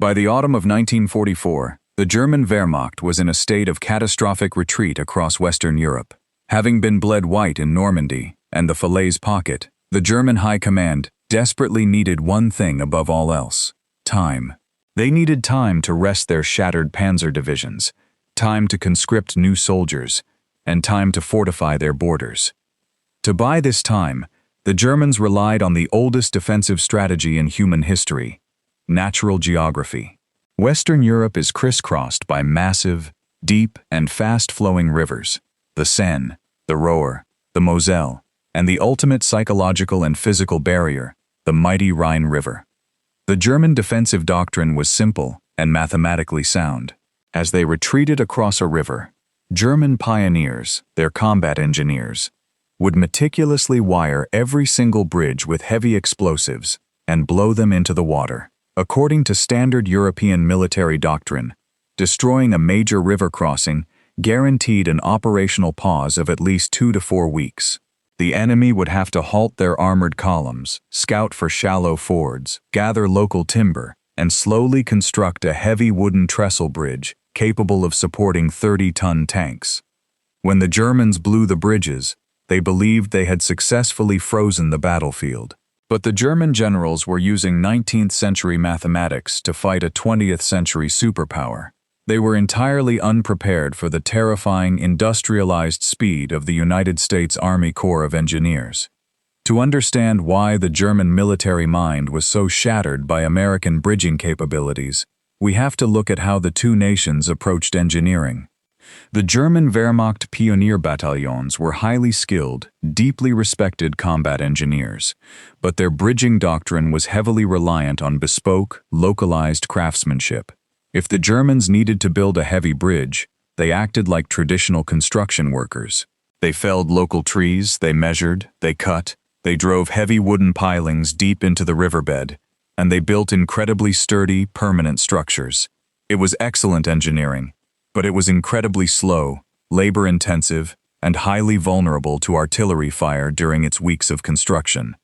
By the autumn of 1944, the German Wehrmacht was in a state of catastrophic retreat across Western Europe. Having been bled white in Normandy and the Falaise Pocket, the German High Command desperately needed one thing above all else: time. They needed time to rest their shattered panzer divisions, time to conscript new soldiers, and time to fortify their borders. To buy this time, the Germans relied on the oldest defensive strategy in human history: natural geography. Western Europe is crisscrossed by massive, deep, and fast-flowing rivers: the Seine, the Roer, the Moselle, and the ultimate psychological and physical barrier, the mighty Rhine River. The German defensive doctrine was simple and mathematically sound. As they retreated across a river, German pioneers, their combat engineers, would meticulously wire every single bridge with heavy explosives and blow them into the water. According to standard European military doctrine, destroying a major river crossing guaranteed an operational pause of at least 2 to 4 weeks. The enemy would have to halt their armored columns, scout for shallow fords, gather local timber, and slowly construct a heavy wooden trestle bridge capable of supporting 30-ton tanks. When the Germans blew the bridges, they believed they had successfully frozen the battlefield. But the German generals were using 19th-century mathematics to fight a 20th-century superpower. They were entirely unprepared for the terrifying industrialized speed of the United States Army Corps of Engineers. To understand why the German military mind was so shattered by American bridging capabilities, we have to look at how the two nations approached engineering. The German Wehrmacht pioneer battalions were highly skilled, deeply respected combat engineers, but their bridging doctrine was heavily reliant on bespoke, localized craftsmanship. If the Germans needed to build a heavy bridge, they acted like traditional construction workers. They felled local trees, they measured, they cut, they drove heavy wooden pilings deep into the riverbed, and they built incredibly sturdy, permanent structures. It was excellent engineering, but it was incredibly slow, labor-intensive, and highly vulnerable to artillery fire during its weeks of construction.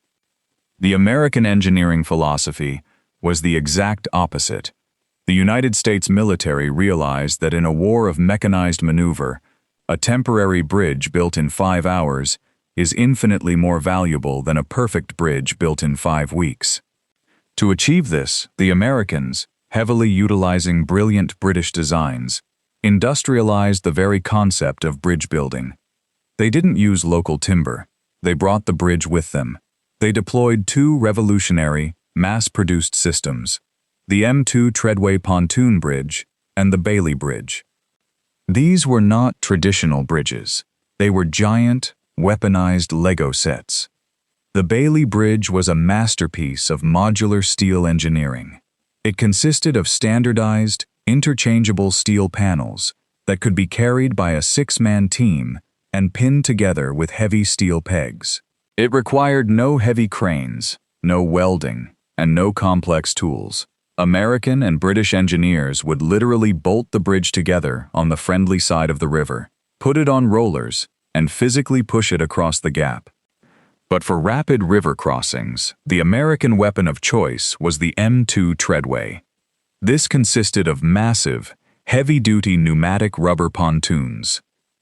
The American engineering philosophy was the exact opposite. The United States military realized that in a war of mechanized maneuver, a temporary bridge built in 5 hours is infinitely more valuable than a perfect bridge built in 5 weeks. To achieve this, the Americans, heavily utilizing brilliant British designs, industrialized the very concept of bridge building. They didn't use local timber. They brought the bridge with them. They deployed 2 revolutionary, mass-produced systems: the M2 Treadway pontoon bridge and the Bailey Bridge. These were not traditional bridges. They were giant, weaponized Lego sets. The Bailey Bridge was a masterpiece of modular steel engineering. It consisted of standardized, interchangeable steel panels that could be carried by a 6-man team and pinned together with heavy steel pegs. It required no heavy cranes, no welding, and no complex tools. American and British engineers would literally bolt the bridge together on the friendly side of the river, put it on rollers, and physically push it across the gap. But for rapid river crossings, the American weapon of choice was the M2 Treadway. This consisted of massive, heavy-duty pneumatic rubber pontoons.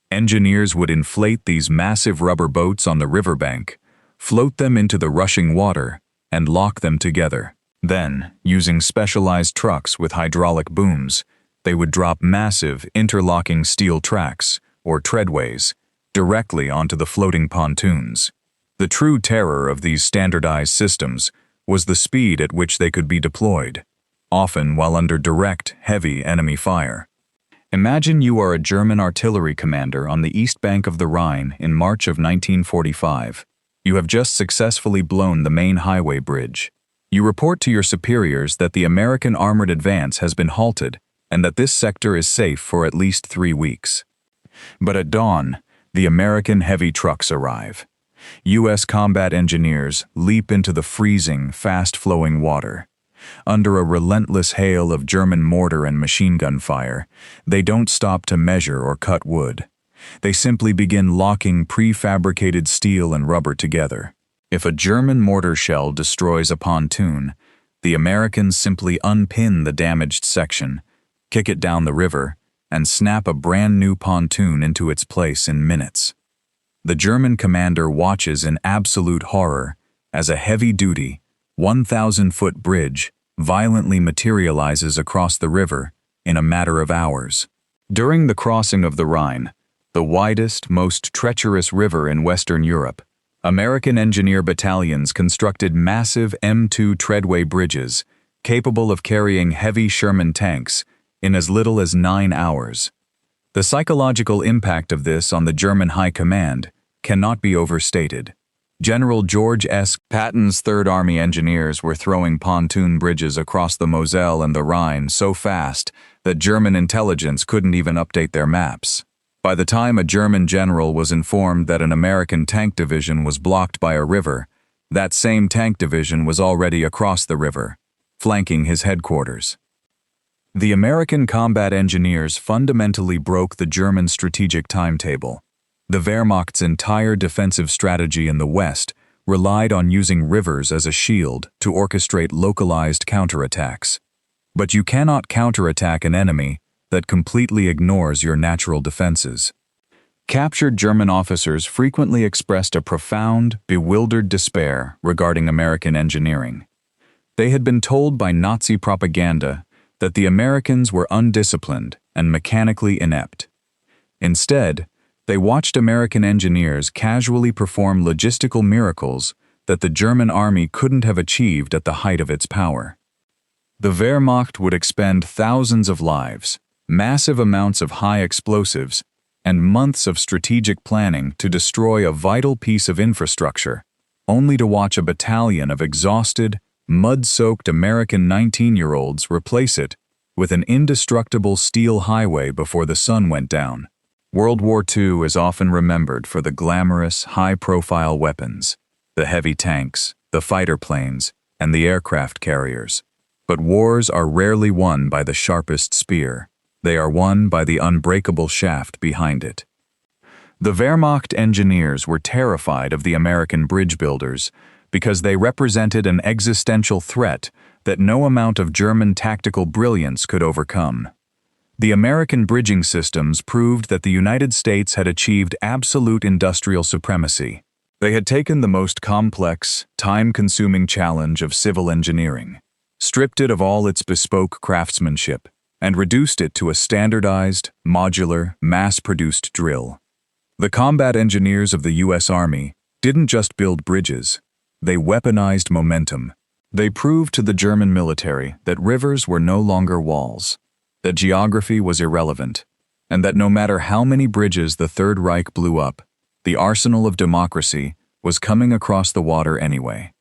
Engineers would inflate these massive rubber boats on the riverbank, float them into the rushing water, and lock them together. Then, using specialized trucks with hydraulic booms, they would drop massive interlocking steel tracks, or treadways, directly onto the floating pontoons. The true terror of these standardized systems was the speed at which they could be deployed, often while under direct, heavy enemy fire. Imagine you are a German artillery commander on the east bank of the Rhine in March of 1945. You have just successfully blown the main highway bridge. You report to your superiors that the American armored advance has been halted and that this sector is safe for at least 3 weeks. But at dawn, the American heavy trucks arrive. U.S. combat engineers leap into the freezing, fast-flowing water. Under a relentless hail of German mortar and machine gun fire, they don't stop to measure or cut wood. They simply begin locking prefabricated steel and rubber together. If a German mortar shell destroys a pontoon, The Americans simply unpin the damaged section, kick it down the river, and snap a brand new pontoon into its place in minutes. The German commander watches in absolute horror as a heavy-duty, 1,000-foot bridge violently materializes across the river in a matter of hours. During the crossing of the Rhine, the widest, most treacherous river in Western Europe, American engineer battalions constructed massive M2 Treadway bridges capable of carrying heavy Sherman tanks in as little as 9 hours. The psychological impact of this on the German High Command cannot be overstated. General George S. Patton's Third Army engineers were throwing pontoon bridges across the Moselle and the Rhine so fast that German intelligence couldn't even update their maps. By the time a German general was informed that an American tank division was blocked by a river, that same tank division was already across the river, flanking his headquarters. The American combat engineers fundamentally broke the German strategic timetable. The Wehrmacht's entire defensive strategy in the West relied on using rivers as a shield to orchestrate localized counterattacks. But you cannot counterattack an enemy that completely ignores your natural defenses. Captured German officers frequently expressed a profound, bewildered despair regarding American engineering. They had been told by Nazi propaganda that the Americans were undisciplined and mechanically inept. Instead, they watched American engineers casually perform logistical miracles that the German army couldn't have achieved at the height of its power. The Wehrmacht would expend thousands of lives, massive amounts of high explosives, and months of strategic planning to destroy a vital piece of infrastructure, only to watch a battalion of exhausted, mud-soaked American 19-year-olds replace it with an indestructible steel highway before the sun went down. World War II is often remembered for the glamorous, high-profile weapons, the heavy tanks, the fighter planes, and the aircraft carriers. But wars are rarely won by the sharpest spear. They are won by the unbreakable shaft behind it. The Wehrmacht engineers were terrified of the American bridge builders because they represented an existential threat that no amount of German tactical brilliance could overcome. The American bridging systems proved that the United States had achieved absolute industrial supremacy. They had taken the most complex, time-consuming challenge of civil engineering, stripped it of all its bespoke craftsmanship, and reduced it to a standardized, modular, mass-produced drill. The combat engineers of the U.S. Army didn't just build bridges, they weaponized momentum. They proved to the German military that rivers were no longer walls, that geography was irrelevant, and that no matter how many bridges the Third Reich blew up, the arsenal of democracy was coming across the water anyway.